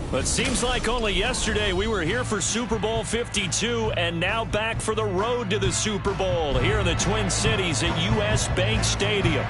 But it seems like only yesterday we were here for Super Bowl 52 and now back for the road to the Super Bowl here in the Twin Cities at US Bank Stadium.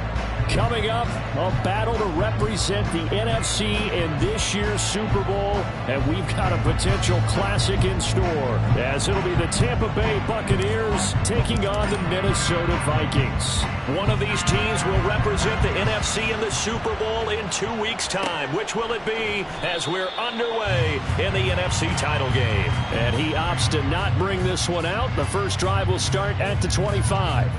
Coming up, a battle to represent the NFC in this year's Super Bowl, and we've got a potential classic in store, as it'll be the Tampa Bay Buccaneers taking on the Minnesota Vikings. One of these teams will represent the NFC in the Super Bowl in 2 weeks' time. Which will it be as we're underway in the NFC title game? And he opts to not bring this one out. The first drive will start at the 25.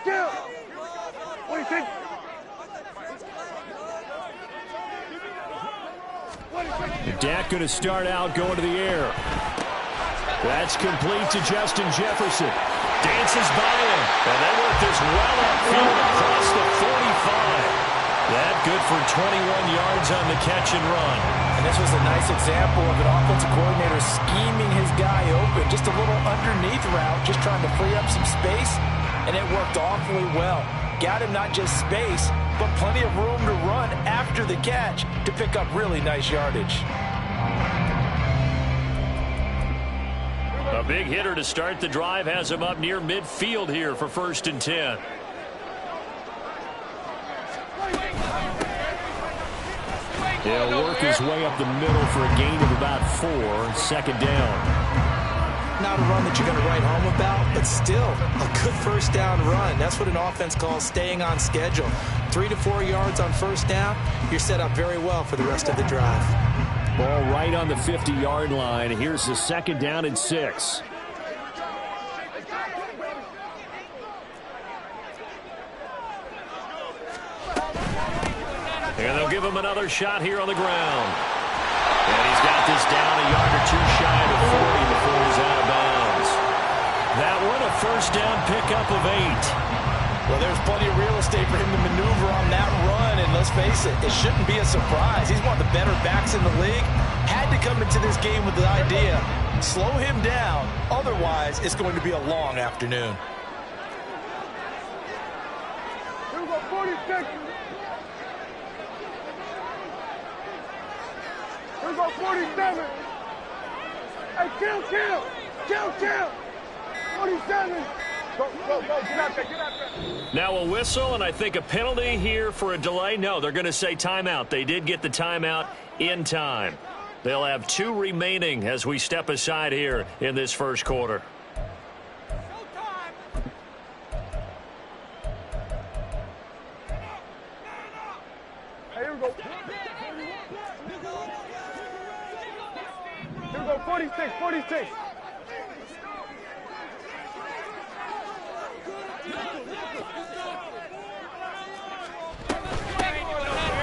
Kill. What do you think? Dak going to start out going to the air. That's complete to Justin Jefferson. Dances by him. And they work this well upfield across the 45. That good for 21 yards on the catch and run. And this was a nice example of an offensive coordinator scheming his guy open. Just a little underneath route, just trying to free up some space. And it worked awfully well. Got him not just space, but plenty of room to run after the catch to pick up really nice yardage. A big hitter to start the drive has him up near midfield here for 1st and 10. He'll work his way up the middle for a gain of about 4, 2nd down. Not a run that you're going to write home about, but still a good 1st down run. That's what an offense calls staying on schedule. 3 to 4 yards on 1st down, you're set up very well for the rest of the drive. Ball right on the 50-yard line. Here's the 2nd down and 6. And they'll give him another shot here on the ground. And he's got this down a yard or 2 shy of the 40 before he's out of bounds. That one a 1st down pickup of 8. Well, there's plenty of real estate for him to maneuver on that run, and let's face it, it shouldn't be a surprise. He's one of the better backs in the league. Had to come into this game with the idea, slow him down, otherwise it's going to be a long afternoon. Here we go, 46. Here we go, 47. Hey, kill. 47. Go, get out there. Now a whistle, and I think a penalty here for a delay. No, they're going to say timeout. They did get the timeout in time. They'll have 2 remaining as we step aside here in this 1st quarter. Here we go. 46.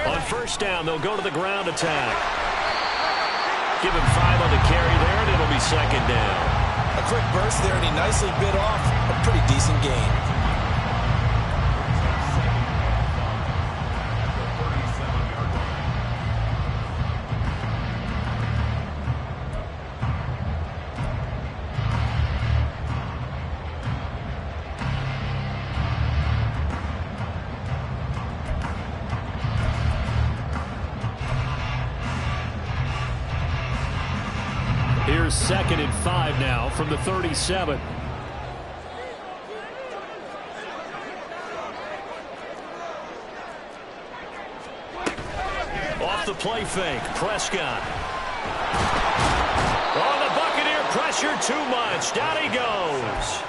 On 1st down, they'll go to the ground attack. Give him 5 on the carry there, and it'll be 2nd down. A quick burst there, and he nicely bit off a pretty decent gain. Here's 2nd and 5 now from the 37. Off the play fake, Prescott. Oh, the Buccaneer pressure too much. Down he goes.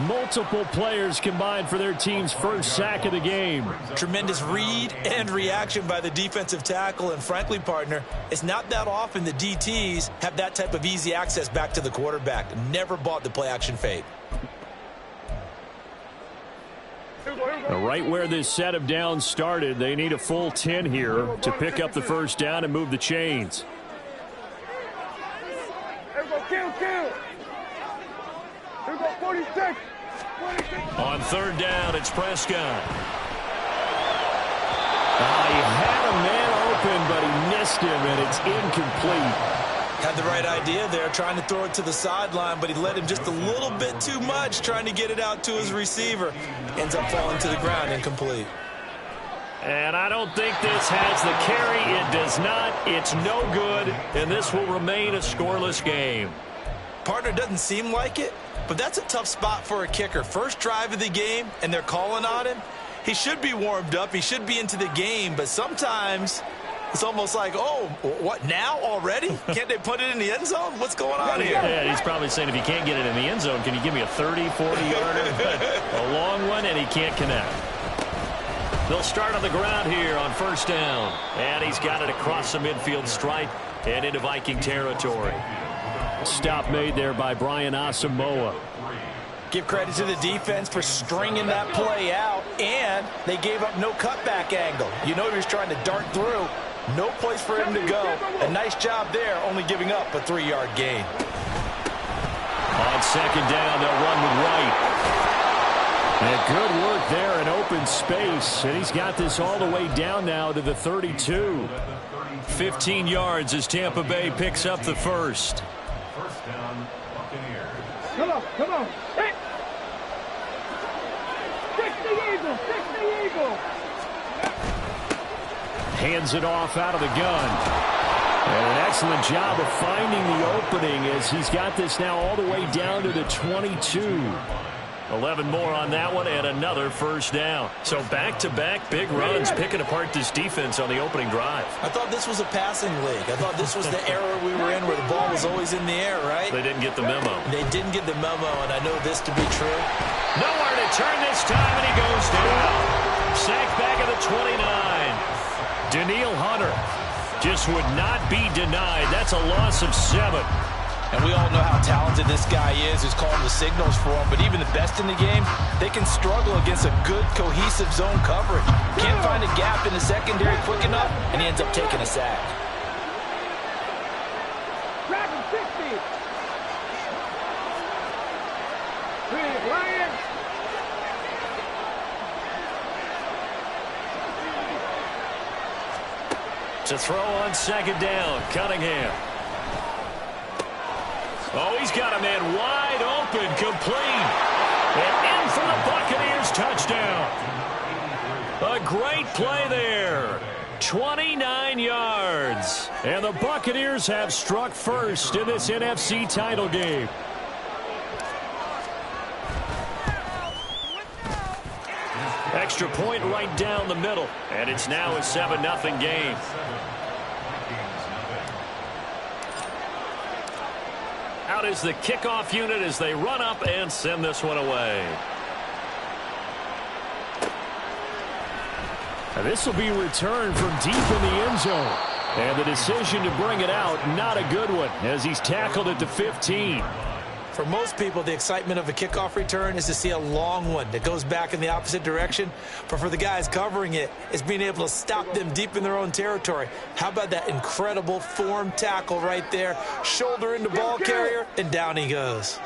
Multiple players combined for their team's 1st sack of the game. Tremendous read and reaction by the defensive tackle. And frankly, partner, it's not that often the DTs have that type of easy access back to the quarterback. Never bought the play action fade. Here we Right where this set of downs started, they need a full 10 here to pick up the first down and move the chains. Here we go, kill. Here we go, 46. On third down, it's Prescott. He had a man open, but he missed him, and it's incomplete. Had the right idea there, trying to throw it to the sideline, but he let him just a little bit too much, trying to get it out to his receiver. Ends up falling to the ground, incomplete. And I don't think this has the carry. It does not. It's no good, and this will remain a scoreless game. Partner, doesn't seem like it, but that's a tough spot for a kicker. First drive of the game, and they're calling on him. He should be warmed up. He should be into the game, but sometimes it's almost like, oh, what, now already? Can't they put it in the end zone? What's going on here? Yeah, he's probably saying, if you can't get it in the end zone, can you give me a 30, 40-yarder? A long one, and he can't connect. They'll start on the ground here on first down. And he's got it across the midfield stripe and into Viking territory. Stop made there by Brian Asamoah. Give credit to the defense for stringing that play out, and they gave up no cutback angle. You know he was trying to dart through. No place for him to go. A nice job there, only giving up a 3-yard gain. On second down, they'll run with Wright. And good work there in open space. And he's got this all the way down now to the 32. 15 yards as Tampa Bay picks up the first. First down, Buccaneers. Come on. Hey! Fix the eagle. Hands it off out of the gun. And an excellent job of finding the opening as he's got this now all the way down to the 22. 11 more on that one and another first down. So back-to-back big runs picking apart this defense on the opening drive. I thought this was a passing league. I thought this was the era we were in where the ball was always in the air, right? They didn't get the memo. They didn't get the memo, and I know this to be true. Nowhere to turn this time, and he goes down. Sacked back at the 29. Daniil Hunter just would not be denied. That's a loss of 7. And we all know how talented this guy is who's calling the signals for him. But even the best in the game, they can struggle against a good, cohesive zone coverage. Can't find a gap in the secondary quick enough, and he ends up taking a sack. Dragon 60. Lion. To throw on second down, Cunningham. Oh, he's got a man wide open, complete. And in for the Buccaneers touchdown. A great play there. 29 yards. And the Buccaneers have struck first in this NFC title game. Extra point right down the middle. And it's now a 7-0 game. Out is the kickoff unit as they run up and send this one away. And this will be returned from deep in the end zone. And the decision to bring it out, not a good one, as he's tackled at the 15. For most people, the excitement of a kickoff return is to see a long one that goes back in the opposite direction. But for the guys covering it, it's being able to stop them deep in their own territory. How about that incredible form tackle right there? Shoulder into ball carrier, and down he goes.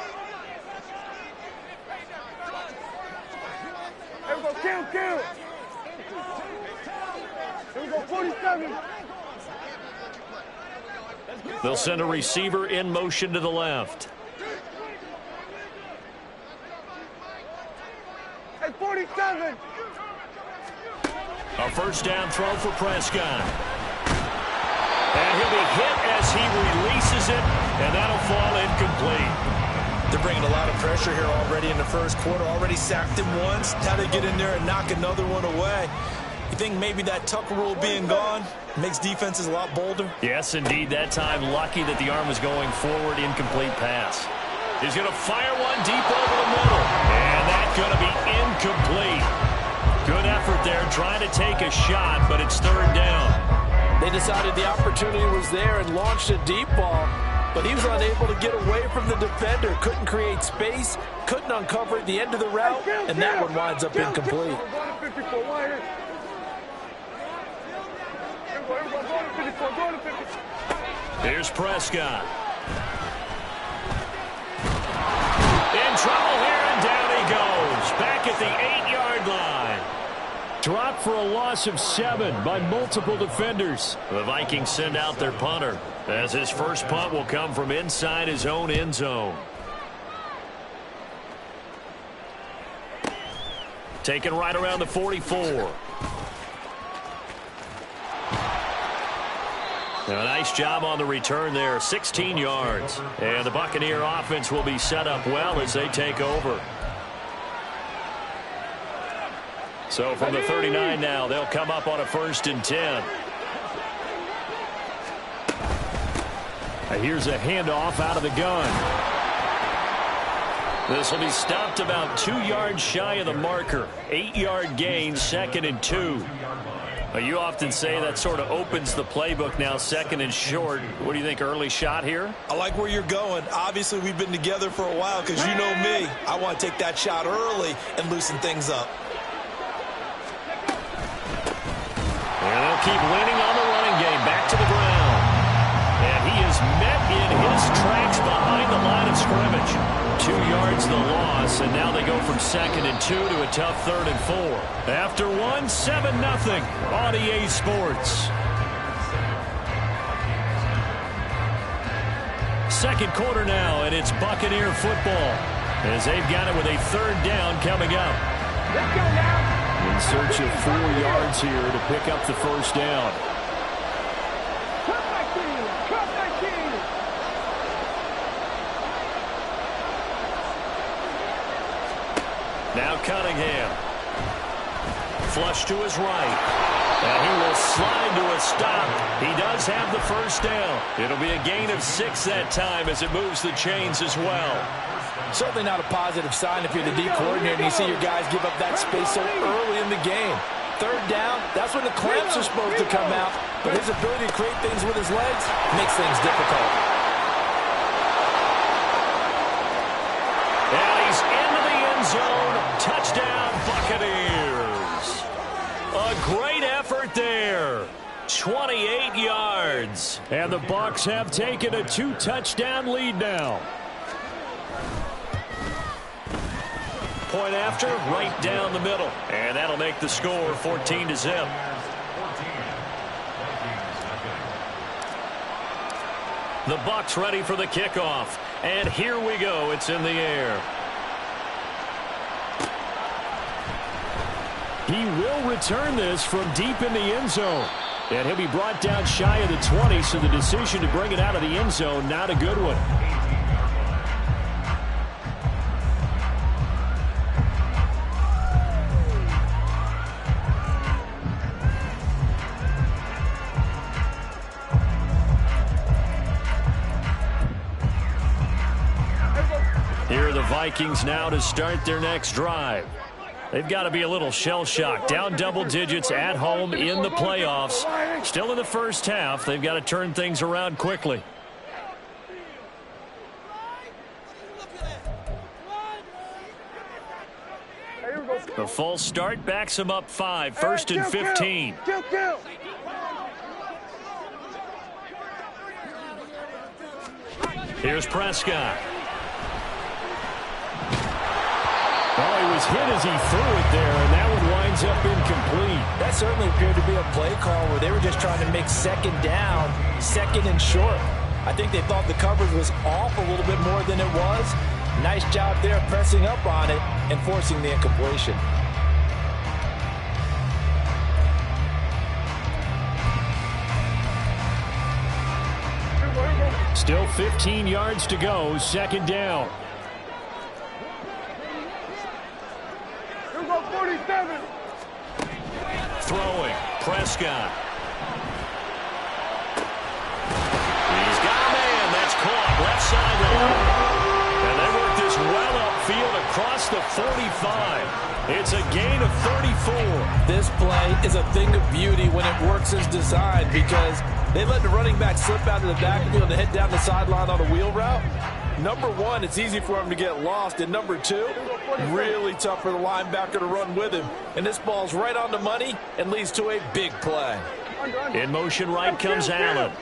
Here we go, kill. Here we go, 47. They'll send a receiver in motion to the left. 47. A first down throw for Prescott. And he'll be hit as he releases it, and that'll fall incomplete. They're bringing a lot of pressure here already in the first quarter. Already sacked him once. Now they get in there and knock another one away. You think maybe that tuck rule being gone makes defenses a lot bolder? Yes, indeed. That time, lucky that the arm was going forward. Incomplete pass. He's going to fire one deep over the middle. And that's going to be incomplete. Good effort there trying to take a shot, but it's third down. They decided the opportunity was there and launched a deep ball. but he was unable to get away from the defender. Couldn't create space, couldn't uncover at the end of the route, and that one winds up incomplete. Here's Prescott. In trouble here, and down he goes. Back at the 8-yard line. Dropped for a loss of 7 by multiple defenders. The Vikings send out their punter, as his first punt will come from inside his own end zone. Taken right around the 44. A nice job on the return there, 16 yards. And the Buccaneer offense will be set up well as they take over. So from the 39 now, they'll come up on a 1st and 10. Here's a handoff out of the gun. This will be stopped about 2 yards shy of the marker. 8-yard gain, 2nd and 2. You often say that sort of opens the playbook now, 2nd and short. What do you think, early shot here? I like where you're going. Obviously, we've been together for a while because you know me. I want to take that shot early and loosen things up. And they'll keep leaning on the running game. Back to the ground. And he is met in his tracks behind the line of scrimmage. 2 yards the loss, and now they go from 2nd and 2 to a tough 3rd and 4. After 1, 7-0 on EA Sports. Second quarter now, and it's Buccaneer football as they've got it with a 3rd down coming up. Let's go now. In search of 4 yards here to pick up the 1st down. Now Cunningham. Flush to his right. And he will slide to a stop. He does have the 1st down. It'll be a gain of 6 that time as it moves the chains as well. Certainly not a positive sign if you're the D coordinator and you see your guys give up that space so early in the game. 3rd down, that's when the clamps are supposed to come out. But his ability to create things with his legs makes things difficult. And he's into the end zone. Touchdown, Buccaneers. A great effort there. 28 yards. And the Bucs have taken a 2-touchdown lead now. Point after, right down the middle. And that'll make the score 14-0. The Bucs ready for the kickoff. And here we go. It's in the air. He will return this from deep in the end zone. And he'll be brought down shy of the 20, so the decision to bring it out of the end zone, not a good one. Here are the Vikings now to start their next drive. They've got to be a little shell-shocked. Down double digits at home in the playoffs. Still in the first half. They've got to turn things around quickly. The false start backs him up 5. 1st and 15. Here's Prescott. Oh, he was hit as he threw it there, and that one winds up incomplete. That certainly appeared to be a play call where they were just trying to make 2nd down, 2nd and short. I think they thought the coverage was off a little bit more than it was. Nice job there pressing up on it and forcing the incompletion. Still 15 yards to go, 2nd down. 47. Throwing, Prescott. He's got a man. That's caught left sideline. And they work this well upfield across the 45. It's a gain of 34. This play is a thing of beauty when it works as designed because they let the running back slip out of the backfield and head down the sideline on a wheel route. Number one, it's easy for him to get lost. And number two, really tough for the linebacker to run with him. And this ball's right on the money and leads to a big play. In motion right comes Allen.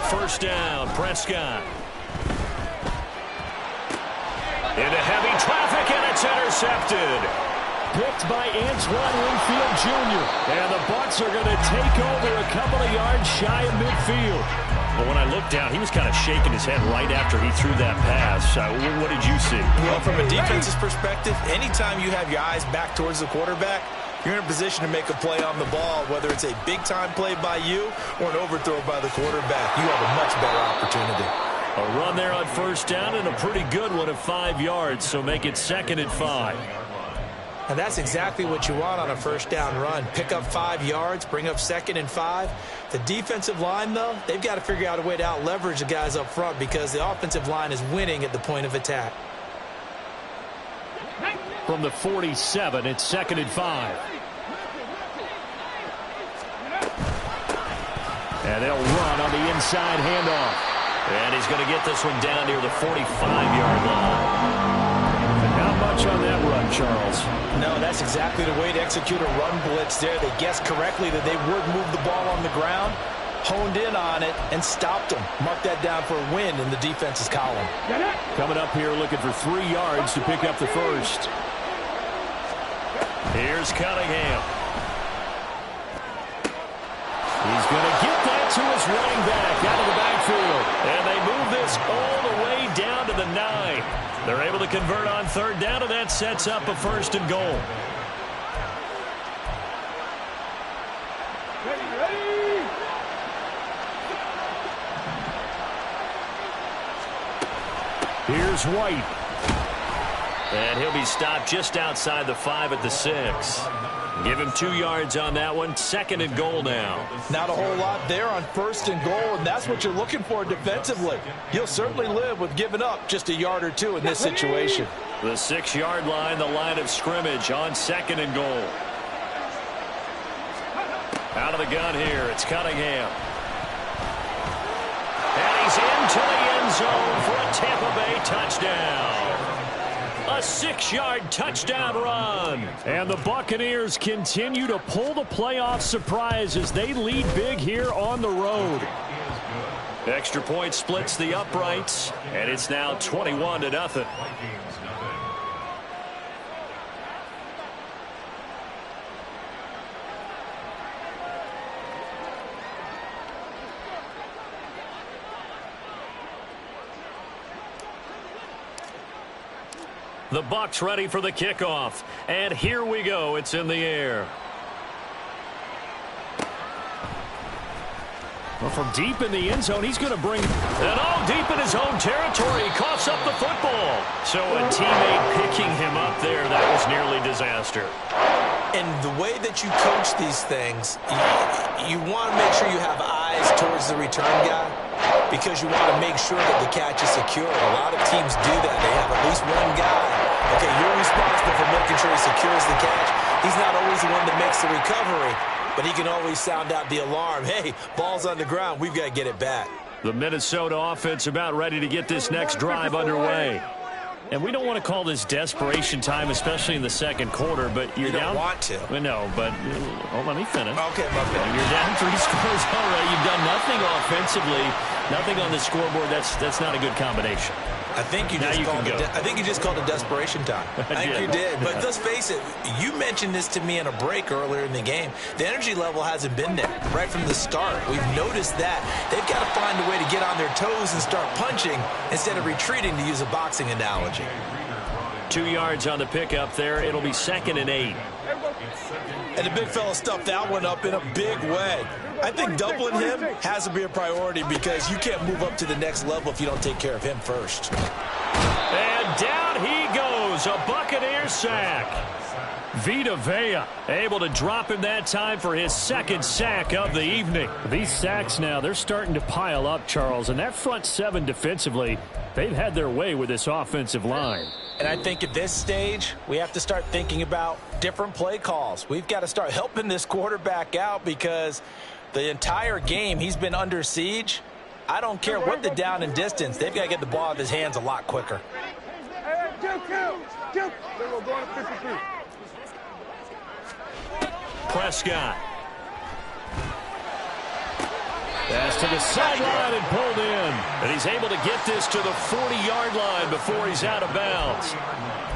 First down, Prescott. Into heavy traffic, and it's intercepted. Picked by Antoine Winfield Jr. And the Bucs are going to take over a couple of yards shy of midfield. But when I looked down, he was kind of shaking his head right after he threw that pass. What did you see? Well, from a defense's perspective, anytime you have your eyes back towards the quarterback, you're in a position to make a play on the ball, whether it's a big-time play by you or an overthrow by the quarterback. You have a much better opportunity. A run there on first down and a pretty good one of 5 yards, so make it 2nd and 5. And that's exactly what you want on a first down run. Pick up 5 yards, bring up 2nd and 5. The defensive line, though, they've got to figure out a way to out-leverage the guys up front because the offensive line is winning at the point of attack. From the 47, it's 2nd and 5. And they'll run on the inside handoff. And he's going to get this one down near the 45-yard line. Not much on that run, Charles. No, that's exactly the way to execute a run blitz there. They guessed correctly that they would move the ball on the ground, honed in on it, and stopped them. Mark that down for a win in the defense's column. Coming up here looking for 3 yards to pick up the first. Here's Cunningham. He's going to get that to his running back out of the backfield. And they move this all the way down to the 9. They're able to convert on 3rd down, and that sets up a 1st and goal. Here's White. And he'll be stopped just outside the 5 at the 6. Give him 2 yards on that one. 2nd and goal now. Not a whole lot there on 1st and goal, and that's what you're looking for defensively. You'll certainly live with giving up just a yard or 2 in this situation. The 6-yard line, the line of scrimmage on 2nd and goal. Out of the gun here, it's Cunningham. And he's into the end zone for a Tampa Bay touchdown. A 6-yard touchdown run. And the Buccaneers continue to pull the playoff surprise as they lead big here on the road. Extra point splits the uprights, and it's now 21-0. The Bucs ready for the kickoff. And here we go. It's in the air. Well, from deep in the end zone, he's going to bring it all deep in his own territory. He coughs up the football. So a teammate picking him up there, that was nearly disaster. And the way that you coach these things, you want to make sure you have eyes towards the return guy because you want to make sure that the catch is secure. A lot of teams do that. They have at least one guy. Okay, you're responsible for making sure he secures the catch. He's not always the one that makes the recovery, but he can always sound out the alarm. Hey, ball's on the ground. We've got to get it back. The Minnesota offense about ready to get this next drive underway. And we don't want to call this desperation time, especially in the 2nd quarter, but you're down. You don't want to. No, but let me finish. Okay, my bad. You're down 3 scores already. You've done nothing offensively, nothing on the scoreboard. That's not a good combination. I think you just called it desperation time. I think you did. But let's face it, you mentioned this to me in a break earlier in the game. The energy level hasn't been there right from the start. We've noticed that. They've got to find a way to get on their toes and start punching instead of retreating, to use a boxing analogy. 2 yards on the pickup there. It'll be 2nd and 8. And the big fella stuffed that one up in a big way. I think doubling him has to be a priority because you can't move up to the next level if you don't take care of him first. And down he goes, a Buccaneer sack. Vita Vea able to drop him that time for his second sack of the evening. These sacks now, they're starting to pile up, Charles, and that front seven defensively, they've had their way with this offensive line. And I think at this stage, we have to start thinking about different play calls. We've got to start helping this quarterback out because the entire game he's been under siege. I don't care what the down and distance. They've got to get the ball out of his hands a lot quicker. Prescott. Pass to the sideline and pulled in. And he's able to get this to the 40-yard line before he's out of bounds.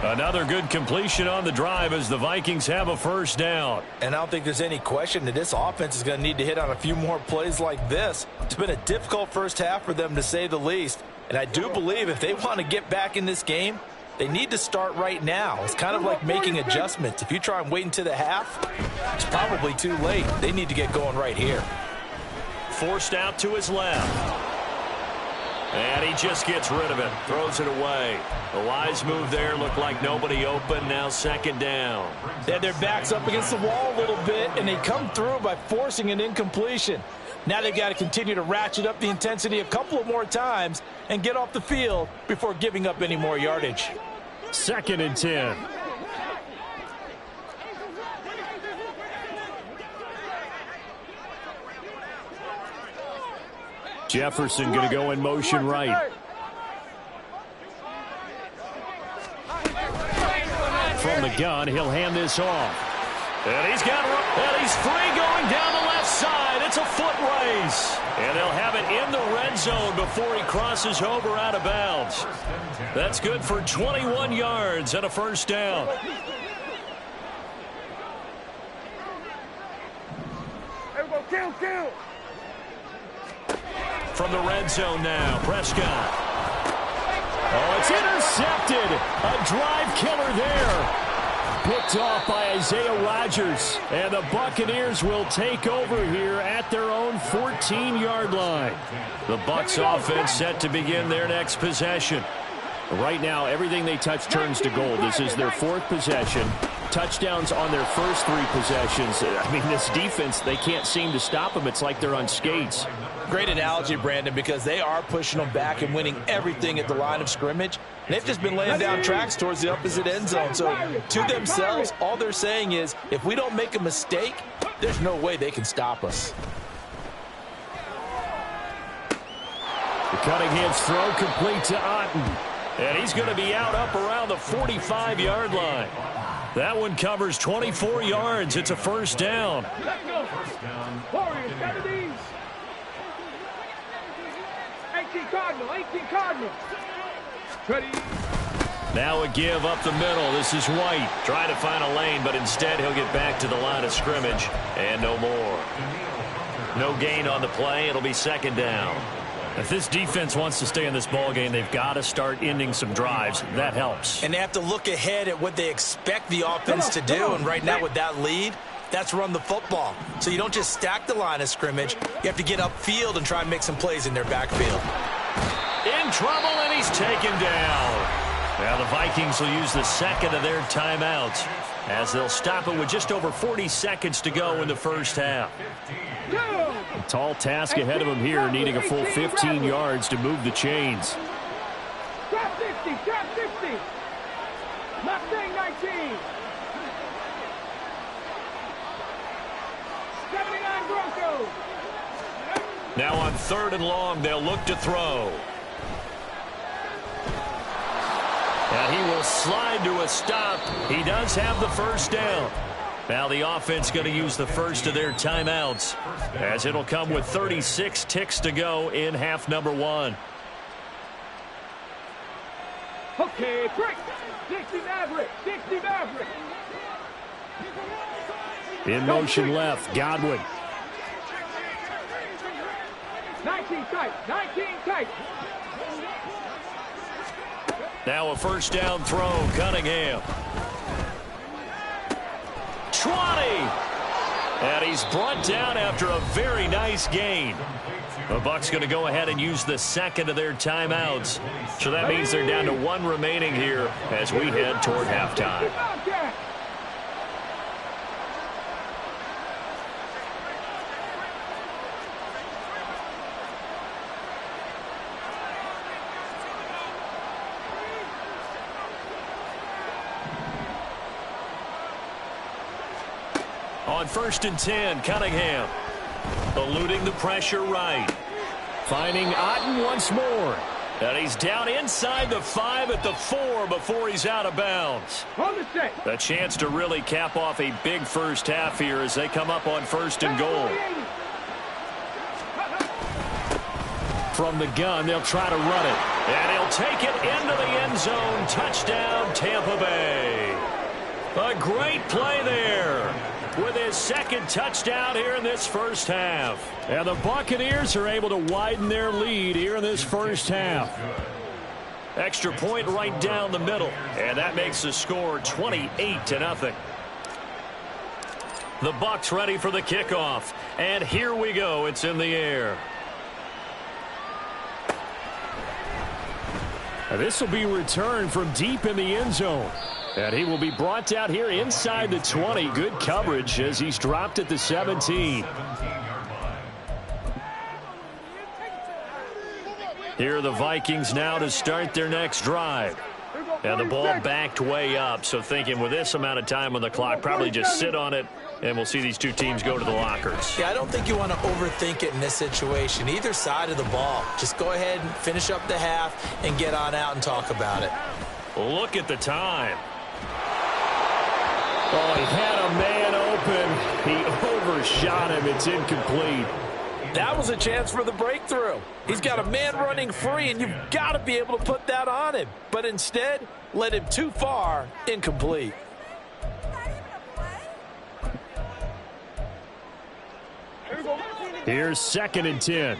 Another good completion on the drive as the Vikings have a first down. And I don't think there's any question that this offense is going to need to hit on a few more plays like this. It's been a difficult first half for them, to say the least. And I do believe if they want to get back in this game, they need to start right now. It's kind of like making adjustments. If you try and wait until the half, it's probably too late. They need to get going right here. Forced out to his left. And he just gets rid of it. Throws it away. A wise move there. Looked like nobody open. Now second down. They had their backs up against the wall a little bit, and they come through by forcing an incompletion. Now they've got to continue to ratchet up the intensity a couple of more times and get off the field before giving up any more yardage. 2nd and 10. Jefferson going to go in motion right. From the gun, he'll hand this off. And he's free going down the left side. It's a foot race. And they'll have it in the red zone before he crosses over out of bounds. That's good for 21 yards and a first down. Kill. From the red zone now, Prescott. Oh, it's intercepted. A drive killer there. Picked off by Isaiah Rodgers. And the Buccaneers will take over here at their own 14-yard line. The Bucs offense set to begin their next possession. Right now, everything they touch turns to gold. This is their 4th possession. Touchdowns on their first 3 possessions. I mean, this defense, they can't seem to stop them. It's like they're on skates. Great analogy, Brandon, because they are pushing them back and winning everything at the line of scrimmage. And they've just been laying down tracks towards the opposite end zone. So to themselves, all they're saying is, if we don't make a mistake, there's no way they can stop us. The Cunningham's throw complete to Otten. And he's going to be out up around the 45-yard line. That one covers 24 yards. It's a first down. Let's go. Warriors, got these. 18 Cardinal. Ready. Now a give up the middle. This is White. Trying to find a lane, but instead he'll get back to the line of scrimmage. And no more. No gain on the play. It'll be second down. If this defense wants to stay in this ball game, they've got to start ending some drives. That helps. And they have to look ahead at what they expect the offense to do. And right now with that lead, that's run the football. So you don't just stack the line of scrimmage. You have to get upfield and try and make some plays in their backfield. In trouble, and he's taken down. Now the Vikings will use the second of their timeouts as they'll stop it with just over 40 seconds to go in the first half. A tall task ahead of him here, needing a full 15 yards to move the chains. Trap 50. Mustang 19. 79 Broncos. Now on 3rd and long, they'll look to throw. And he will slide to a stop. He does have the first down. Now the offense going to use the first of their timeouts, as it'll come with 36 ticks to go in half number 1. Okay, break. 60 Maverick. In motion left, Godwin. 19 tight. Now a first down throw, Cunningham. 20. And he's brought down after a very nice gain. The Bucs going to go ahead and use the second of their timeouts. So that means they're down to 1 remaining here as we head toward halftime. On 1st and 10, Cunningham. Eluding the pressure right. Finding Otten once more. And he's down inside the 5 at the 4 before he's out of bounds. A chance to really cap off a big first half here as they come up on 1st and goal. From the gun, they'll try to run it. And he'll take it into the end zone. Touchdown, Tampa Bay. A great play there with his second touchdown here in this first half. And the Buccaneers are able to widen their lead here in this first half. Extra point right down the middle. And that makes the score 28-0. The Bucs ready for the kickoff. And here we go. It's in the air. And this will be returned from deep in the end zone. And he will be brought down here inside the 20. Good coverage as he's dropped at the 17. Here are the Vikings now to start their next drive. And the ball backed way up. So thinking with this amount of time on the clock, probably just sit on it. And we'll see these two teams go to the lockers. Yeah, I don't think you want to overthink it in this situation. Either side of the ball. Just go ahead and finish up the half and get on out and talk about it. Look at the time. Oh, he had a man open. He overshot him. It's incomplete. That was a chance for the breakthrough. He's got a man running free, and you've got to be able to put that on him. But instead, led him too far, incomplete. Here's 2nd and 10.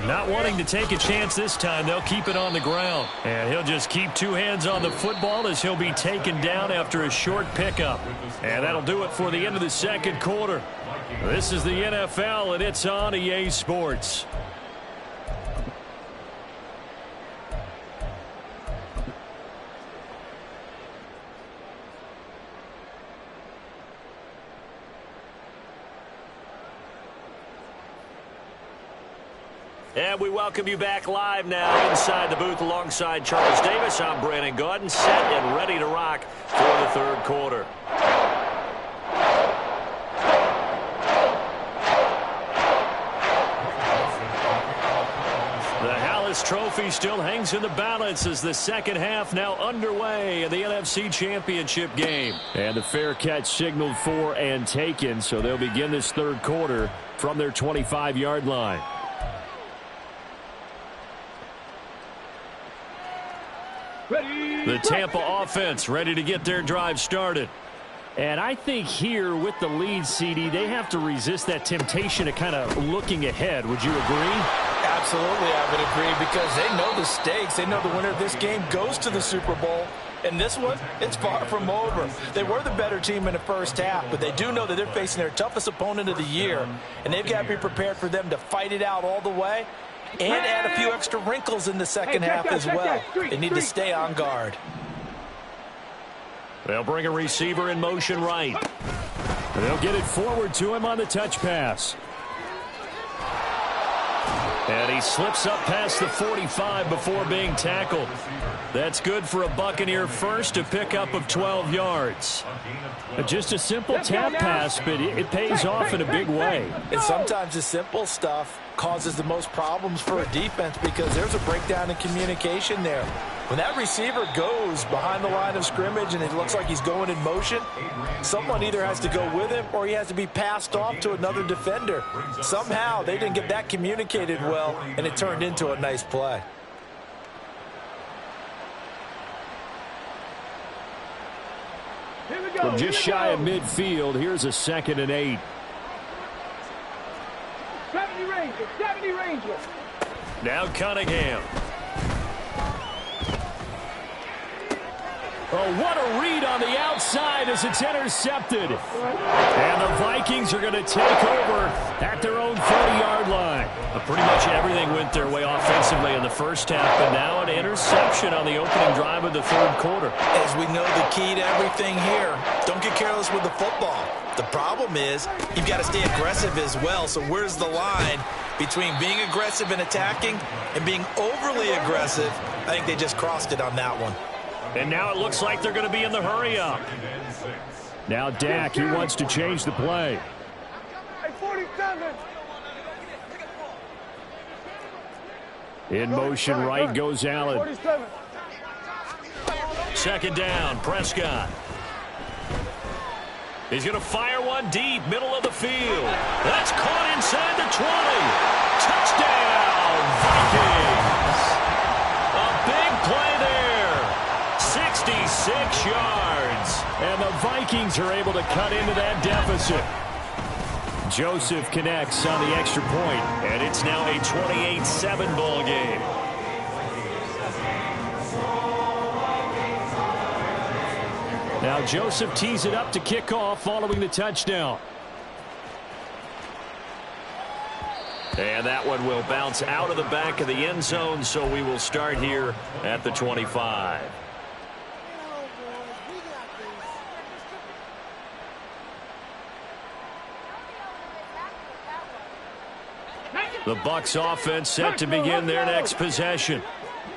Not wanting to take a chance this time, they'll keep it on the ground. And he'll just keep two hands on the football as he'll be taken down after a short pickup. And that'll do it for the end of the second quarter. This is the NFL, and it's on EA Sports. And we welcome you back live now inside the booth alongside Charles Davis. I'm Brandon Gaudin, set and ready to rock for the third quarter. The Hallis Trophy still hangs in the balance as the second half now underway in the NFC Championship game. And the fair catch signaled for and taken, so they'll begin this third quarter from their 25-yard line. The Tampa offense ready to get their drive started. And I think here with the lead, CD, they have to resist that temptation of kind of looking ahead. Would you agree? Absolutely, I would agree, because they know the stakes. They know the winner of this game goes to the Super Bowl. And this one, it's far from over. They were the better team in the first half, but they do know that they're facing their toughest opponent of the year. And they've got to be prepared for them to fight it out all the way and add a few extra wrinkles in the second half as well. They need to stay on guard. They'll bring a receiver in motion right. And they'll get it forward to him on the touch pass. And he slips up past the 45 before being tackled. That's good for a Buccaneer first, a pickup of 12 yards. Just a simple tap pass, but it pays off in a big way. And sometimes the simple stuff causes the most problems for a defense because there's a breakdown in communication there. When that receiver goes behind the line of scrimmage and it looks like he's going in motion, someone either has to go with him or he has to be passed off to another defender. Somehow they didn't get that communicated well, and it turned into a nice play. From just shy of midfield, here's a 2nd and 8. 70 Rangers. Now Cunningham. Oh, what a read on the outside as it's intercepted. And the Vikings are going to take over at their own 40-yard line. Pretty much everything went their way offensively in the first half, but now an interception on the opening drive of the third quarter. As we know, the key to everything here, don't get careless with the football. The problem is you've got to stay aggressive as well. So where's the line between being aggressive and attacking and being overly aggressive? I think they just crossed it on that one. And now it looks like they're going to be in the hurry-up. Now Dak, he wants to change the play. Hey, 47. In motion right goes Allen. 47. Second down, Prescott. He's going to fire one deep, middle of the field. That's caught inside the 20. Touchdown, Vikings. A big play there. 66 yards. And the Vikings are able to cut into that deficit. Joseph connects on the extra point, and it's now a 28-7 ball game. Now Joseph tees it up to kick off following the touchdown. And that one will bounce out of the back of the end zone, so we will start here at the 25. The Bucs offense set to begin their next possession.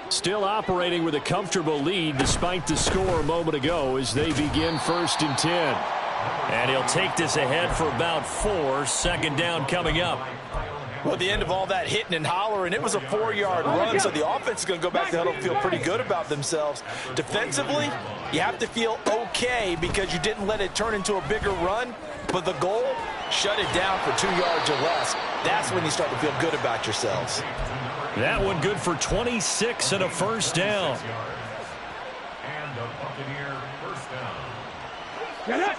Still operating with a comfortable lead despite the score a moment ago as they begin 1st and 10. And he'll take this ahead for about 4. Second down coming up. Well, at the end of all that hitting and hollering, it was a 4-yard run, so the offense is going to go back to huddle and feel pretty good about themselves. Defensively, you have to feel okay because you didn't let it turn into a bigger run, but the goal, shut it down for 2 yards or less. That's when you start to feel good about yourselves. That one good for 26 and a first down. And the Buccaneer first down. Get it!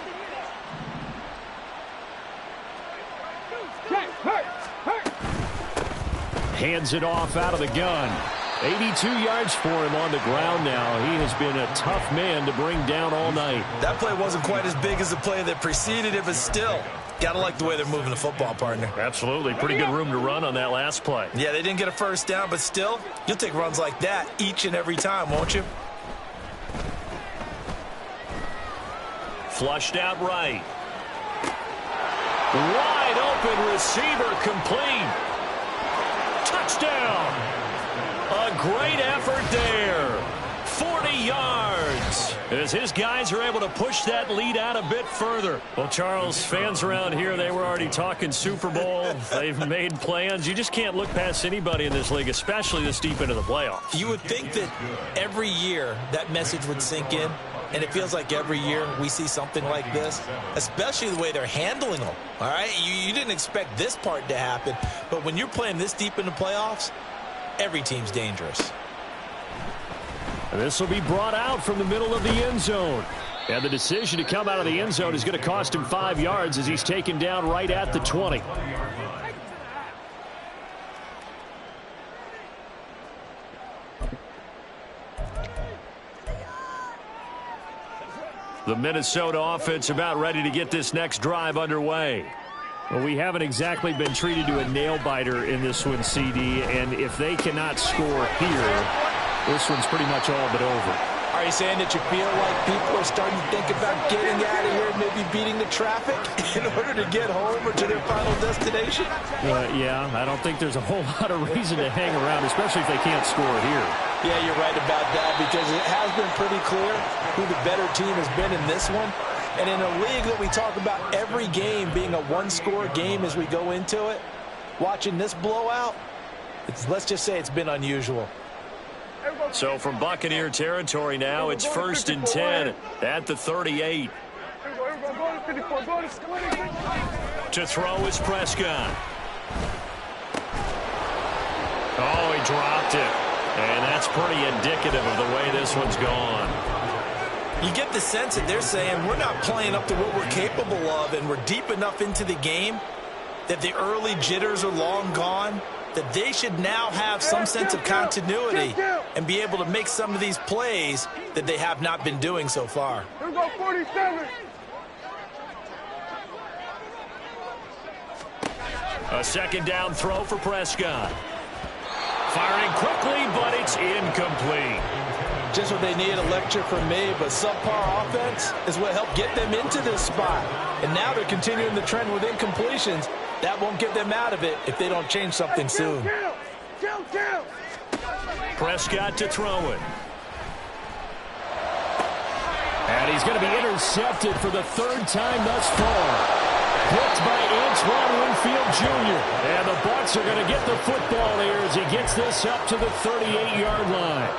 Hands it off out of the gun. 82 yards for him on the ground now. He has been a tough man to bring down all night. That play wasn't quite as big as the play that preceded it, but still, got to like the way they're moving the football, partner. Absolutely. Pretty good room to run on that last play. Yeah, they didn't get a first down, but still, you'll take runs like that each and every time, won't you? Flushed out right. Wide open receiver complete. Touchdown. A great effort there. 40 yards as his guys are able to push that lead out a bit further. Well, Charles, fans around here, they were already talking Super Bowl. They've made plans. You just can't look past anybody in this league, especially this deep into the playoffs. You would think that every year that message would sink in, and it feels like every year we see something like this, especially the way they're handling them. All right, you didn't expect this part to happen, but when you're playing this deep in the playoffs, every team's dangerous. This will be brought out from the middle of the end zone. And the decision to come out of the end zone is going to cost him 5 yards as he's taken down right at the 20. The Minnesota offense about ready to get this next drive underway. Well, we haven't exactly been treated to a nail-biter in this one, CD, and if they cannot score here, this one's pretty much all but over. Are you saying that you feel like people are starting to think about getting out of here and maybe beating the traffic in order to get home or to their final destination? Yeah, I don't think there's a whole lot of reason to hang around, especially if they can't score here. Yeah, you're right about that because it has been pretty clear who the better team has been in this one. And in a league that we talk about every game being a one-score game as we go into it, watching this blowout, let's just say it's been unusual. So from Buccaneer territory now, it's 1st and 10 at the 38. To throw is Prescott. Oh, he dropped it. And that's pretty indicative of the way this one's gone. You get the sense that they're saying we're not playing up to what we're capable of, and we're deep enough into the game that the early jitters are long gone, that they should now have some sense of continuity and be able to make some of these plays that they have not been doing so far. Here we go, 47. A second down throw for Prescott. Firing quickly, but it's incomplete. Just what they need, a lecture from me, but subpar offense is what helped get them into this spot. And now they're continuing the trend with incompletions. That won't get them out of it if they don't change something soon. Prescott to throw it. And he's going to be intercepted for the third time thus far. Picked by Antoine Winfield Jr. And the Bucs are going to get the football here as he gets this up to the 38-yard line.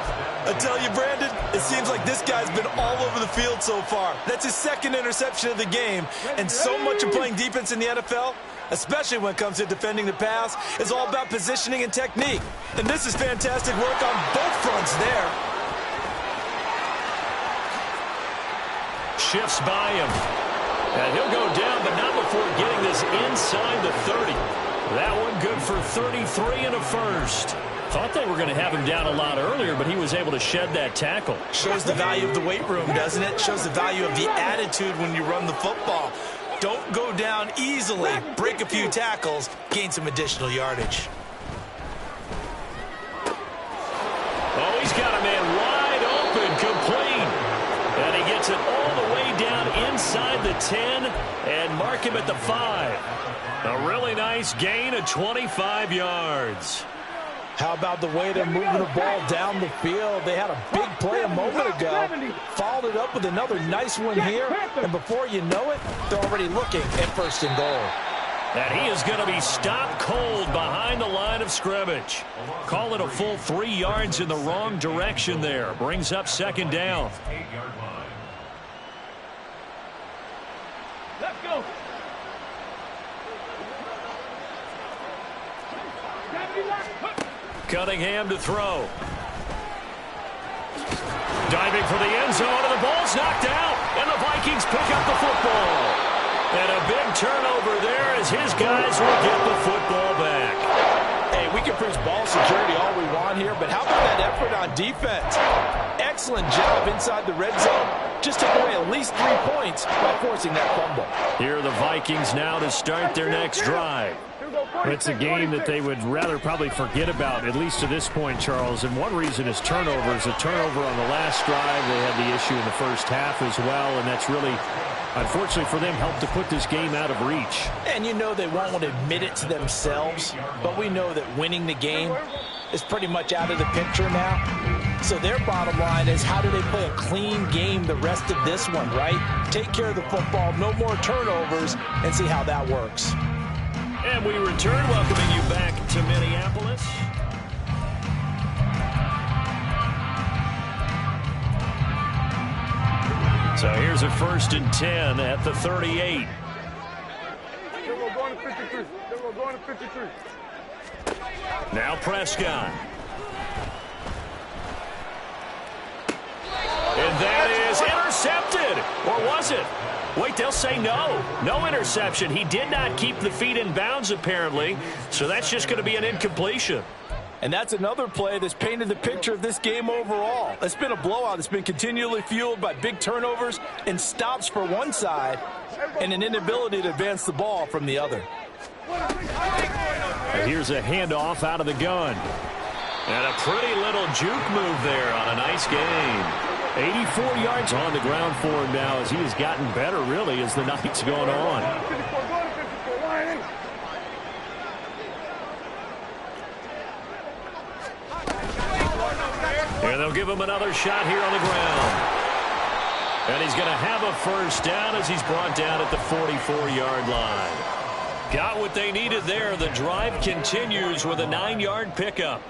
I tell you, Brandon, it seems like this guy's been all over the field so far. That's his second interception of the game. And so much of playing defense in the NFL, especially when it comes to defending the pass, is all about positioning and technique. And this is fantastic work on both fronts there. Shifts by him. And he'll go down, but not before getting this inside the 30. That one good for 33 and a first. Thought they were going to have him down a lot earlier, but he was able to shed that tackle. Shows the value of the weight room, doesn't it? Shows the value of the attitude when you run the football. Don't go down easily. Break a few tackles, gain some additional yardage. Oh, he's got a man wide open, complete. And he gets it all the way down inside the 10 and mark him at the 5. A really nice gain of 25 yards. How about the way they're moving the ball down the field? They had a big play a moment ago. Followed it up with another nice one here. And before you know it, they're already looking at first and goal. And he is going to be stopped cold behind the line of scrimmage. Call it a full 3 yards in the wrong direction there. Brings up second down. Let's go. Cunningham to throw. Diving for the end zone, and the ball's knocked out. And the Vikings pick up the football. And a big turnover there as his guys will get the football back. Hey, we can preach ball security all we want here, but how about that effort on defense? Excellent job inside the red zone. Just took away at least 3 points by forcing that fumble. Here are the Vikings now to start their next drive. It's a game that they would rather probably forget about, at least to this point, Charles. And one reason is turnovers. A turnover on the last drive. They had the issue in the first half as well, and that's really, unfortunately for them, helped to put this game out of reach. And you know they won't want to admit it to themselves, but we know that winning the game is pretty much out of the picture now. So their bottom line is, how do they play a clean game the rest of this one, right? Take care of the football, no more turnovers, and see how that works. And we return, welcoming you back to Minneapolis. So here's a 1st and 10 at the 38. We're going to 53. We're going to 53. Now Prescott. And that is intercepted. Or was it? Wait, they'll say no. No interception. He did not keep the feet in bounds, apparently. So that's just going to be an incompletion. And that's another play that's painted the picture of this game overall. It's been a blowout. It's been continually fueled by big turnovers and stops for one side and an inability to advance the ball from the other. And here's a handoff out of the gun. And a pretty little juke move there on a nice game. 84 yards on the ground for him now as he has gotten better, really, as the night's going on. And they'll give him another shot here on the ground. And he's going to have a first down as he's brought down at the 44-yard line. Got what they needed there. The drive continues with a 9-yard pickup.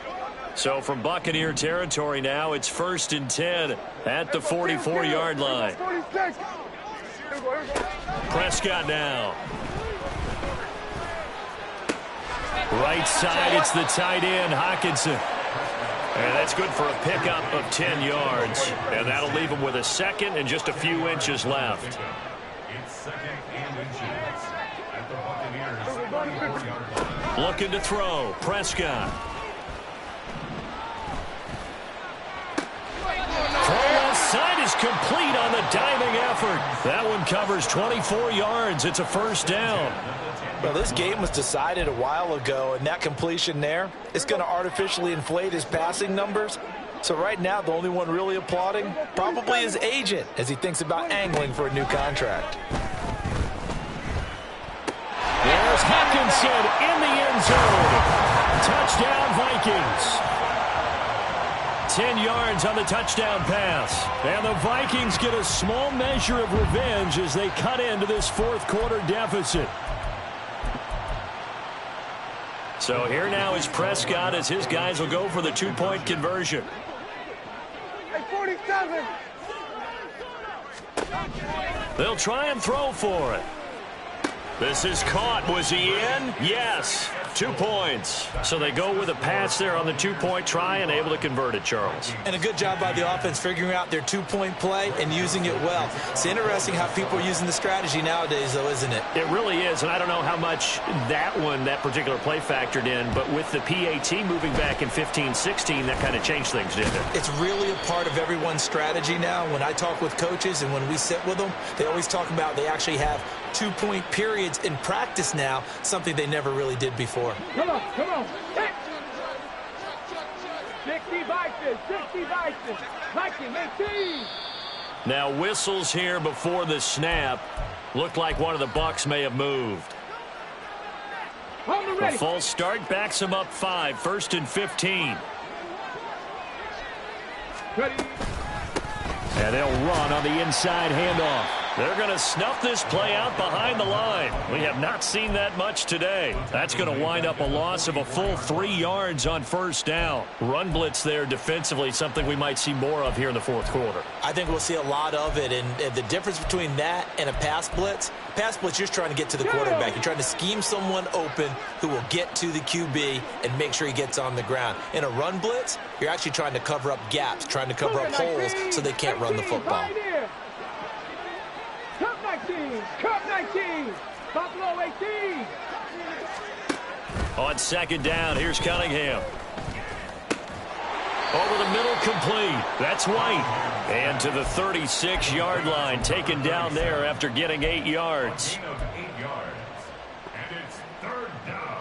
So from Buccaneer territory now, it's 1st and 10 at the 44-yard line. Prescott now. Right side, it's the tight end, Hockenson. And that's good for a pickup of 10 yards. And that'll leave him with a second and just a few inches left. Looking to throw, Prescott. Side is complete on the diving effort. That one covers 24 yards. It's a first down. Well, this game was decided a while ago, and that completion there is going to artificially inflate his passing numbers. So right now, the only one really applauding probably his agent as he thinks about angling for a new contract. There's Hockenson in the end zone. Touchdown, Vikings. 10 yards on the touchdown pass. And the Vikings get a small measure of revenge as they cut into this fourth quarter deficit. So here now is Prescott as his guys will go for the two-point conversion. Hey, 47. They'll try and throw for it. This is caught. Was he in? Yes. 2 points. So they go with a pass there on the two-point try and able to convert it, Charles. And a good job by the offense figuring out their two-point play and using it well. It's interesting how people are using the strategy nowadays, though, isn't it? It really is, and I don't know how much that particular play factored in, but with the PAT moving back in 15-16, that kind of changed things, didn't it? It's really a part of everyone's strategy now. When I talk with coaches and when we sit with them, they always talk about they actually have two-point periods in practice now, something they never really did before. Come on. 60 Vikings, 60 Vikings. Vikings, 18. Now whistles here before the snap. Looked like one of the Bucs may have moved. A false start backs him up 5, 1st and 15. Ready. And they'll run on the inside handoff. They're going to snuff this play out behind the line. We have not seen that much today. That's going to wind up a loss of a full 3 yards on first down. Run blitz there defensively, something we might see more of here in the fourth quarter. I think we'll see a lot of it, and the difference between that and a pass blitz, you're just trying to get to the quarterback. You're trying to scheme someone open who will get to the QB and make sure he gets on the ground. In a run blitz, you're actually trying to cover up gaps, trying to cover up holes so they can't run the football. Cup 19, Buffalo 18. On second down, here's Cunningham. Over the middle, complete. That's White. And to the 36-yard line, taken down there after getting 8 yards. And it's 3rd down.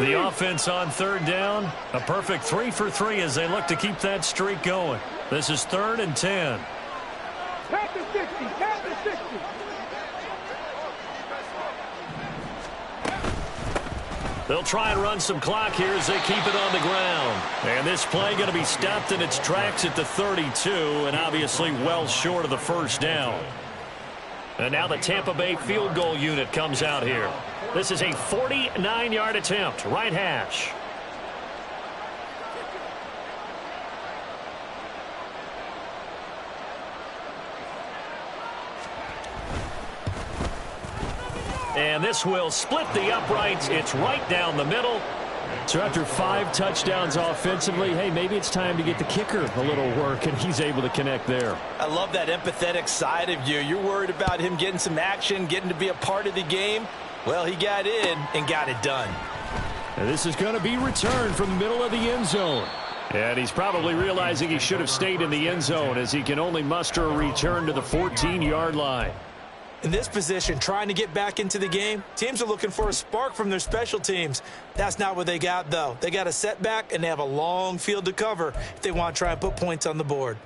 The offense on 3rd down, a perfect 3 for 3 as they look to keep that streak going. This is 3rd and 10. Pass the 60, pass the 60. They'll try and run some clock here as they keep it on the ground. And this play going to be stopped in its tracks at the 32, and obviously well short of the first down. And now the Tampa Bay field goal unit comes out here. This is a 49-yard attempt, right hash. And this will split the uprights. It's right down the middle. So after 5 touchdowns offensively, hey, maybe it's time to get the kicker a little work, and he's able to connect there. I love that empathetic side of you. You're worried about him getting some action, getting to be a part of the game. Well, he got in and got it done. And this is going to be returned from the middle of the end zone. And he's probably realizing he should have stayed in the end zone as he can only muster a return to the 14-yard line. In this position, trying to get back into the game, teams are looking for a spark from their special teams. That's not what they got, though. They got a setback, and they have a long field to cover if they want to try and put points on the board.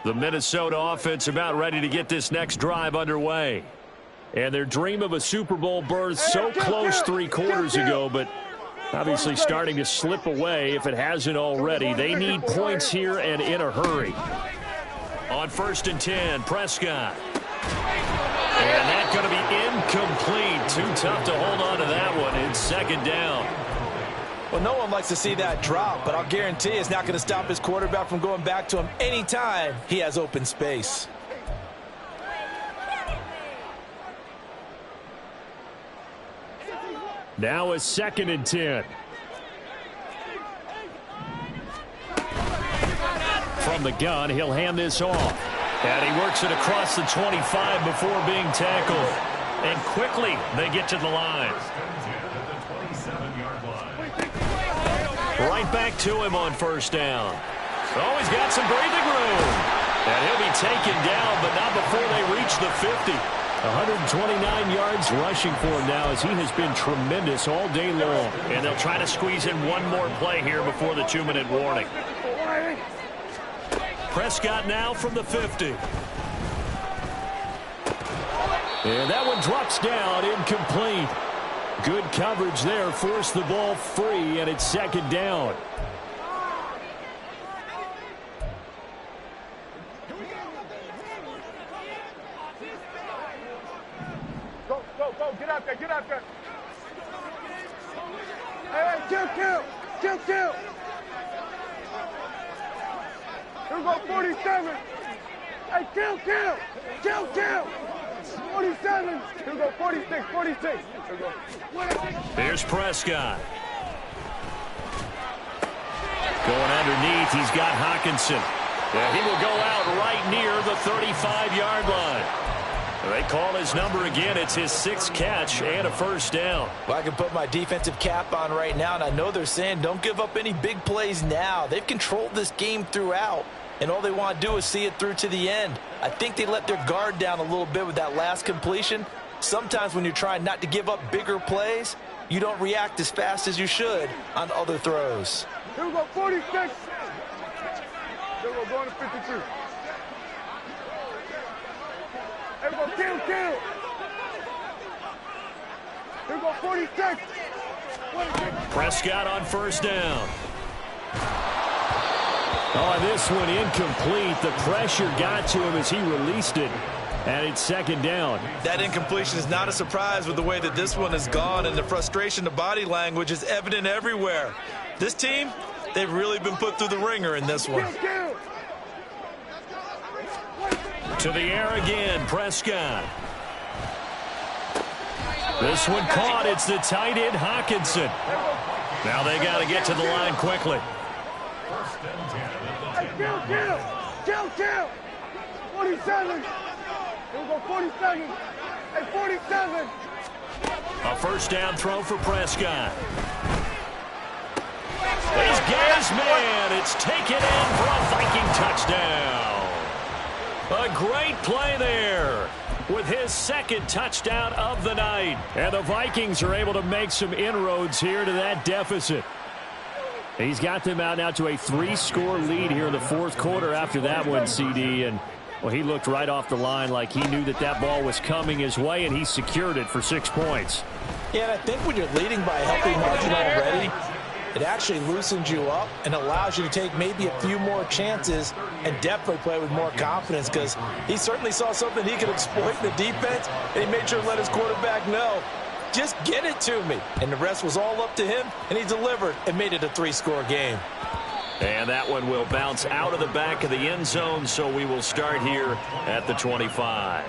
The Minnesota offense about ready to get this next drive underway. And their dream of a Super Bowl berth so close 3 quarters ago, but obviously starting to slip away if it hasn't already. They need points here and in a hurry. On 1st and 10, Prescott. And that's going to be incomplete. Too tough to hold on to that one. It's 2nd down. Well, no one likes to see that drop, but I'll guarantee it's not going to stop his quarterback from going back to him anytime he has open space. Now a 2nd and 10. From the gun, he'll hand this off. And he works it across the 25 before being tackled. And quickly, they get to the line. Right back to him on 1st down. Oh, he's got some breathing room. And he'll be taken down, but not before they reach the 50. 129 yards rushing for him now as he has been tremendous all day long. And they'll try to squeeze in one more play here before the 2-minute warning. Prescott now from the 50. And that one drops down, incomplete. Good coverage there, forced the ball free, and it's second down. Go, go, go, get out there, get out there. Hey, kill. Here we go, 47. Hey, kill. 47. Here we go, 46. Here we go. Here's Prescott. Going underneath, he's got Hockenson. Yeah, he will go out right near the 35-yard line. They call his number again. It's his 6th catch and a first down. Well, I can put my defensive cap on right now, and I know they're saying don't give up any big plays now. They've controlled this game throughout, and all they want to do is see it through to the end. I think they let their guard down a little bit with that last completion. Sometimes when you're trying not to give up bigger plays, you don't react as fast as you should on other throws. Here we go, 46. Here we go, going to 52. Here we go, kill. Here we go, 46. Prescott on first down. Oh, this one incomplete. The pressure got to him as he released it. And it's second down. That incompletion is not a surprise with the way that this one has gone, and the frustration, the body language is evident everywhere. This team, they've really been put through the ringer in this one. To the air again, Prescott. This one caught. It's the tight end, Hockenson. Now they got to get to the line quickly. Kill. 47. Here we go, 47. Hey, 47. A first down throw for Prescott. He's got his man. It's taken in for a Viking touchdown. A great play there with his 2nd touchdown of the night. And the Vikings are able to make some inroads here to that deficit. He's got them out now to a 3-score lead here in the 4th quarter after that one, CD. And, well, he looked right off the line like he knew that ball was coming his way, and he secured it for 6 points. Yeah, and I think when you're leading by a healthy margin already, it actually loosens you up and allows you to take maybe a few more chances and definitely play with more confidence, because he certainly saw something he could exploit in the defense, and he made sure to let his quarterback know, just get it to me. And the rest was all up to him, and he delivered and made it a 3-score game. And that one will bounce out of the back of the end zone, so we will start here at the 25.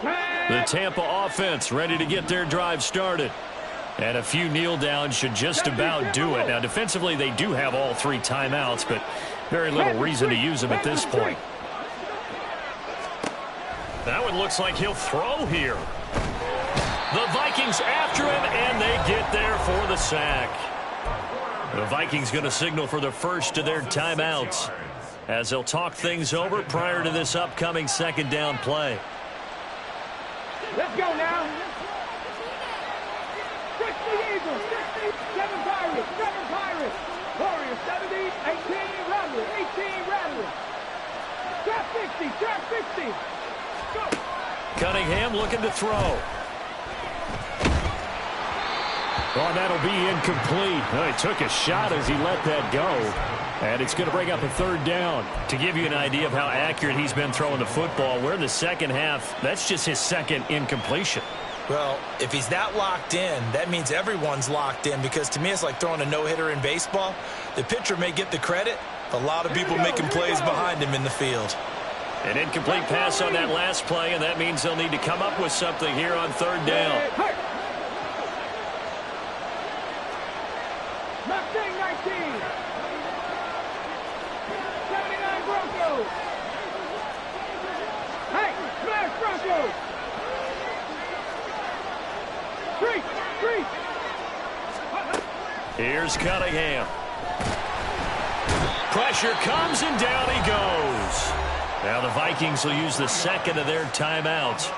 The Tampa offense ready to get their drive started. And a few kneel downs should just about do it. Now, defensively, they do have all 3 timeouts, but very little reason to use them at this point. That one looks like he'll throw here. The Vikings after him, and they get there for the sack. The Vikings going to signal for the first of their timeouts as they'll talk things over prior to this upcoming 2nd down play. Let's go now. 60 Eagles, 60, 7 Pirates, 7 Pirates. Warriors, 70, 18 Rattlers, 18 Rattlers. Trap 60. Go. Cunningham looking to throw. Oh, that'll be incomplete. Oh, he took a shot as he let that go. And it's going to bring up a 3rd down. To give you an idea of how accurate he's been throwing the football, we're in the 2nd half. That's just his 2nd incompletion. Well, if he's that locked in, that means everyone's locked in, because to me it's like throwing a no-hitter in baseball. The pitcher may get the credit, a lot of people making plays behind him in the field. An incomplete pass on that last play, and that means they'll need to come up with something here on 3rd down. Mustang 19. 79 Broncos. Hey, smash Broncos. 3. Here's Cunningham. Pressure comes, and down he goes. Now the Vikings will use the second of their timeouts,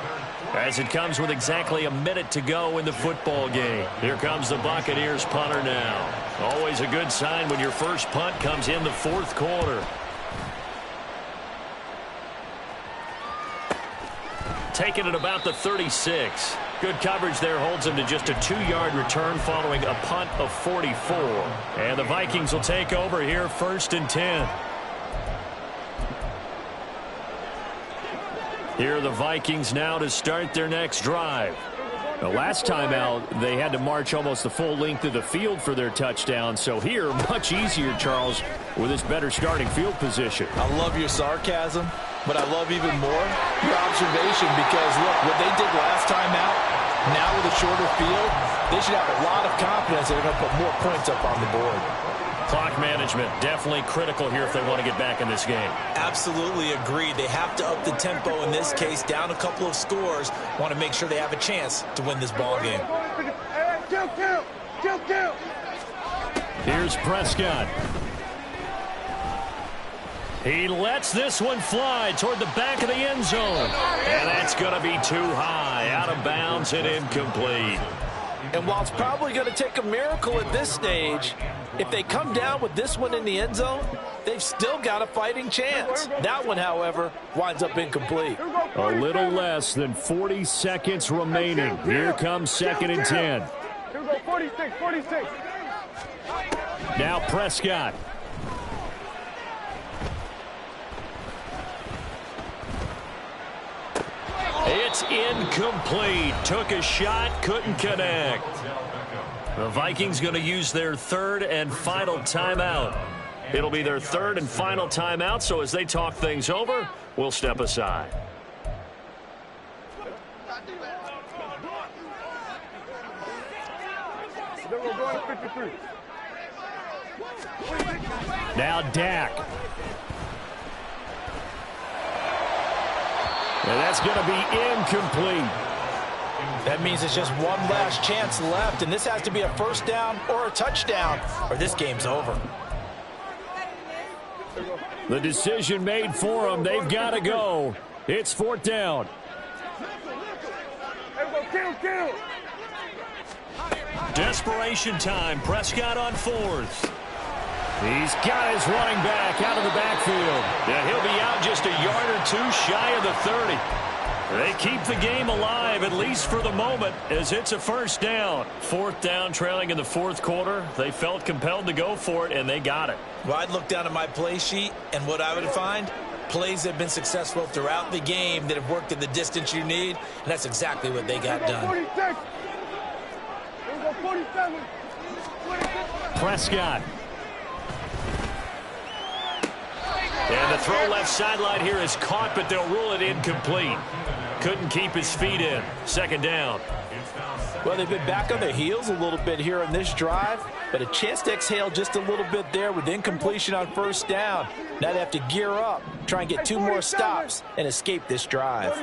as it comes with exactly a minute to go in the football game. Here comes the Buccaneers punter now. Always a good sign when your first punt comes in the fourth quarter. Taken at about the 36. Good coverage there holds him to just a 2-yard return following a punt of 44. And the Vikings will take over here, 1st and 10. Here are the Vikings now to start their next drive. The last time out, they had to march almost the full length of the field for their touchdown. So here, much easier, Charles, with this better starting field position. I love your sarcasm, but I love even more your observation, because, look, what they did last time out, now with a shorter field, they should have a lot of confidence they're going to put more points up on the board. Clock management definitely critical here if they want to get back in this game. Absolutely agreed. They have to up the tempo in this case, down a couple of scores. Want to make sure they have a chance to win this ball game. Here's Prescott. He lets this one fly toward the back of the end zone. And that's going to be too high, out of bounds and incomplete. And while it's probably going to take a miracle at this stage, if they come down with this one in the end zone, they've still got a fighting chance. That one, however, winds up incomplete. A little less than 40 seconds remaining. Here comes 2nd and 10. Here we go, 46. Now Prescott. It's incomplete. Took a shot, couldn't connect. The Vikings going to use their 3rd and final timeout. It'll be their 3rd and final timeout, so as they talk things over, we'll step aside. Now Dak. And that's going to be incomplete. That means it's just one last chance left, and this has to be a first down or a touchdown, or this game's over. The decision made for them. They've got to go. It's 4th down. Desperation time. Prescott on 4th. He's got his running back out of the backfield. And he'll be out just a yard or two shy of the 30. They keep the game alive, at least for the moment, as it's a first down. 4th down, trailing in the 4th quarter. They felt compelled to go for it, and they got it. Well, I'd look down at my play sheet, and what I would find, plays that have been successful throughout the game that have worked at the distance you need, and that's exactly what they got done. 46. Here we go, 47. Prescott. And the throw left sideline here is caught, but they'll rule it incomplete. Couldn't keep his feet in. 2nd down. Well, they've been back on their heels a little bit here on this drive, but a chance to exhale just a little bit there with incompletion on 1st down. Now they have to gear up, try and get 2 more stops, and escape this drive.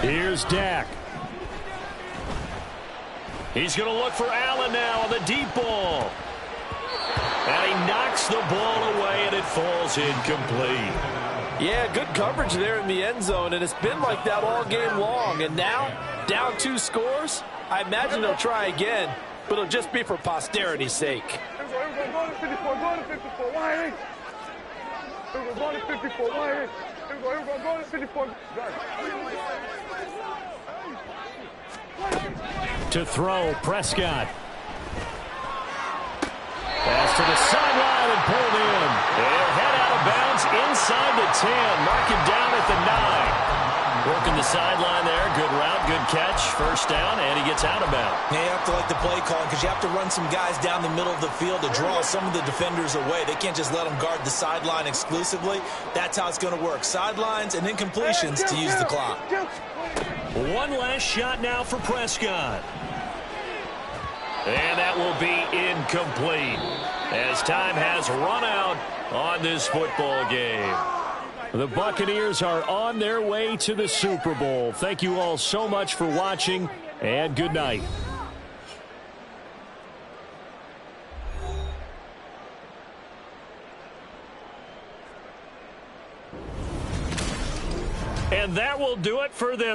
Here's Dak. He's going to look for Allen now on the deep ball. And he knocks the ball away, and it falls incomplete. Yeah, good coverage there in the end zone, and it's been like that all game long. And now, down 2 scores, I imagine they'll try again, but it'll just be for posterity's sake. Go to 54, go to 54, wide. Go to 54, wide. Go to 54. To throw, Prescott. Pass to the sideline and pulled in. They'll head out of bounds inside the 10. Mark him down at the 9. Working the sideline there. Good route, good catch. 1st down, and he gets out of bounds. Yeah, you have to like the play call because you have to run some guys down the middle of the field to draw some of the defenders away. They can't just let them guard the sideline exclusively. That's how it's going to work. Sidelines and incompletions to use the clock. One last shot now for Prescott. And that will be incomplete as time has run out on this football game. The Buccaneers are on their way to the Super Bowl. Thank you all so much for watching, and good night. And that will do it for this